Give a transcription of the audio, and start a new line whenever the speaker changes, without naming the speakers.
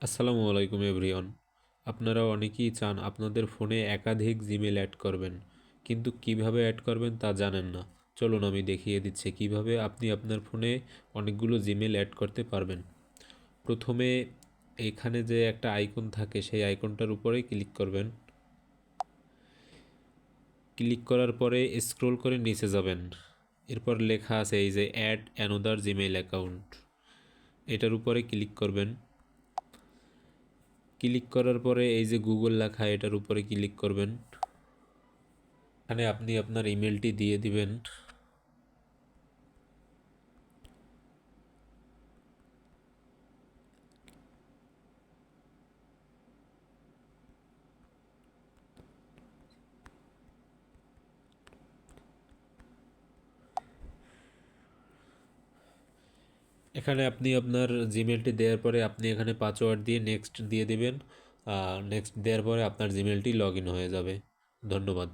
আসসালামু আলাইকুম এভরিওয়ান। আপনারা অনেকেই চান আপনাদের ফোনে একাধিক জিমেল অ্যাড করবেন, কিন্তু কিভাবে অ্যাড করবেন তা জানেন না। চলুন আমি দেখিয়ে দিচ্ছি কিভাবে আপনি আপনার ফোনে অনেকগুলো জিমেল অ্যাড করতে পারবেন। প্রথমে এখানে যে একটা আইকন থাকে সেই আইকনটার উপরে ক্লিক করবেন। ক্লিক করার পরে স্ক্রল করে নিচে যাবেন। এরপর লেখা আছে এই যে অ্যাড অ্যানোদার জিমেইল অ্যাকাউন্ট, এটার উপরে ক্লিক করবেন। ক্লিক করার পরে এই যে গুগল লেখা এটার উপরে ক্লিক করবেন। এখানে আপনি আপনার ইমেলটি দিয়ে দিবেন। এখানে আপনি আপনার জিমেলটি দেওয়ার পরে আপনি এখানে পাসওয়ার্ড দিয়ে নেক্সট দিয়ে দিবেন। নেক্সট দেওয়ার পরে আপনার জিমেলটি লগ ইন হয়ে যাবে। ধন্যবাদ।